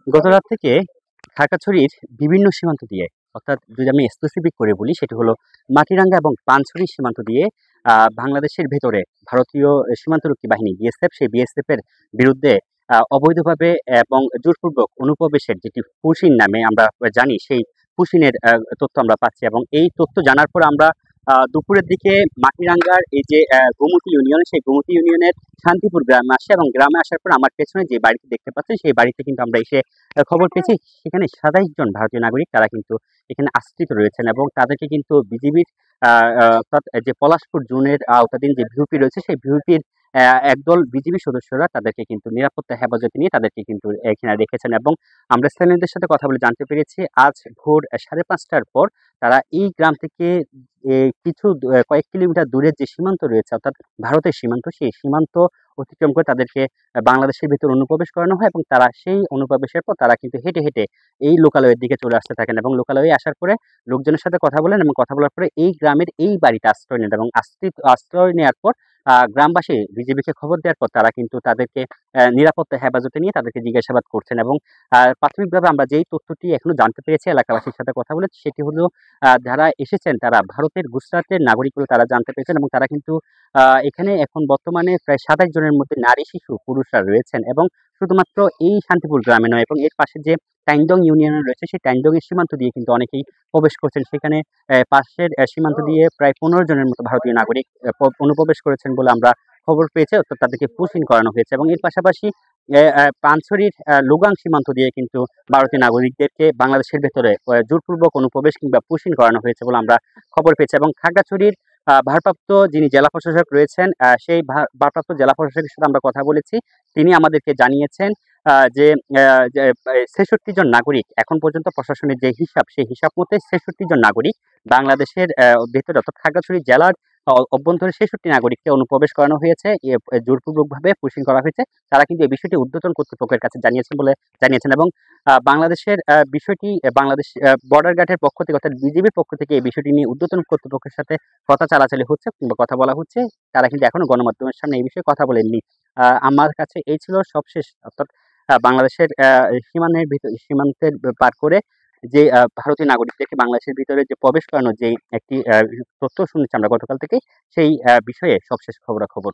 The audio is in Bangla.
গত রাত থেকে খাগড়াছড়ির বিভিন্ন সীমান্ত দিয়ে, অর্থাৎ যদি আমি স্পেসিফিক করে বলি সেটি হলো মাটিরাঙ্গা এবং পানছড়ি সীমান্ত দিয়ে বাংলাদেশের ভেতরে ভারতীয় সীমান্তরক্ষী বাহিনী বিএসএফ, সেই বিএসএফ এর বিরুদ্ধে অবৈধভাবে এবং জোরপূর্বক অনুপ্রবেশের যেটি পুশিন নামে আমরা জানি, সেই পুশিনের তথ্য আমরা পাচ্ছি। এবং এই তথ্য জানার পর আমরা দুপুরের দিকে মাটিরাঙ্গার এই যে গোমতী ইউনিয়ন, সেই গোমতী ইউনিয়নের শান্তিপুর গ্রামে আসে এবং গ্রামে আসার পর আমার পেছনে যে বাড়িটি দেখতে পাচ্ছেন সেই বাড়িতে কিন্তু আমরা এসে খবর পেয়েছি সেখানে ২৭ জন ভারতীয় নাগরিক তারা কিন্তু এখানে আশ্রিত রয়েছেন এবং তাদেরকে কিন্তু বিজিবির অর্থাৎ যে পলাশপুর জোনের আওতাধীন যে ভিউপি রয়েছে সেই ভিউপির একদল বিজিবি সদস্যরা তাদেরকে কিন্তু নিরাপত্তা হেফাজতে নিয়ে তাদেরকে কিন্তু এখানে রেখেছেন। এবং আমরা স্থানীয়দের সাথে কথা বলে জানতে পেরেছি আজ ভোর ৫:৩০টার পর তারা এই গ্রাম থেকে কিছু কয়েক কিলোমিটার দূরের যে সীমান্ত রয়েছে, অর্থাৎ ভারতের সীমান্ত, সেই সীমান্ত অতিক্রম করে তাদেরকে বাংলাদেশের ভিতর অনুপ্রবেশ করানো হয় এবং তারা সেই অনুপ্রবেশের পর তারা কিন্তু হেঁটে হেঁটে এই লোকালয়ের দিকে চলে আসতে থাকেন এবং লোকালয়ে আসার পরে লোকজনের সাথে কথা বলেন এবং কথা বলার পরে এই গ্রামের এই বাড়িতে আশ্রয় নেন এবং আশ্রয় নেওয়ার পর গ্রামবাসী বিজেপিকে খবর দেওয়ার পর তারা কিন্তু তাদেরকে নিরাপত্তা হেফাজতে নিয়ে তাদেরকে জিজ্ঞাসাবাদ করছেন। এবং প্রাথমিকভাবে আমরা যেই তথ্যটি এখনো জানতে পেরেছি এলাকাবাসীর সাথে কথা বলে, সেটি হলো যারা এসেছেন তারা ভারতের গুজরাটের নাগরিক বলে তারা জানতে পেরেছেন এবং তারা কিন্তু এখানে এখন বর্তমানে প্রায় ২৭ জনের মধ্যে নারী, শিশু, পুরুষরা রয়েছেন। এবং শুধুমাত্র এই শান্তিপুর গ্রামে নয়, এবং এর পাশে যে টাইংদং ইউনিয়ন রয়েছে সেই টাইংদং এর সীমান্ত দিয়ে কিন্তু অনেকেই প্রবেশ করছেন। সেখানে পাশের সীমান্ত দিয়ে প্রায় ১৫ জনের মতো ভারতীয় নাগরিক অনুপ্রবেশ করেছেন বলে আমরা খবর পেয়েছি, অর্থাৎ তাদেরকে পুশিং করানো হয়েছে। এবং এর পাশাপাশি পানছড়ির লুগাং সীমান্ত দিয়ে কিন্তু ভারতীয় নাগরিকদেরকে বাংলাদেশের ভেতরে জোরপূর্বক অনুপ্রবেশ কিংবা পুশিং করানো হয়েছে বলে আমরা খবর পেয়েছি। এবং খাগড়াছড়ির ভারপ্রাপ্ত যিনি জেলা প্রশাসক রয়েছেন, সেই ভারপ্রাপ্ত জেলা প্রশাসকের সাথে আমরা কথা বলেছি। তিনি আমাদেরকে জানিয়েছেন যে ৬৬ জন নাগরিক এখন পর্যন্ত প্রশাসনের যে হিসাব, সেই হিসাব মতে ৬৬ জন নাগরিক বাংলাদেশের ভেতরে, অর্থাৎ খাগড়াছড়ি জেলার অভ্যন্তরে ৬৬ নাগরিককে অনুপ্রবেশ করানো হয়েছে, জোরপূর্বকভাবে পুশিং করা হয়েছে। তারা কিন্তু এই বিষয়টি ঊর্ধ্বতন কর্তৃপক্ষের কাছে জানিয়েছেন এবং বাংলাদেশের বিষয়টি বাংলাদেশ বর্ডার গার্ডের পক্ষ থেকে, অর্থাৎ বিজিবির পক্ষ থেকে এই বিষয়টি নিয়ে ঊর্ধ্বতন কর্তৃপক্ষের সাথে কথা চালাচালি হচ্ছে কিংবা কথা বলা হচ্ছে। তারা কিন্তু এখনো গণমাধ্যমের সামনে এই বিষয়ে কথা বলেননি। আমার কাছে এই ছিল সবশেষ, অর্থাৎ বাংলাদেশের সীমান্তের পার করে যে ভারতীয় নাগরিকদেরকে বাংলাদেশের ভিতরে যে প্রবেশ করানোর যে একটি তথ্য শুনেছি আমরা গতকাল থেকেই, সেই বিষয়ে সবশেষ খবরাখবর।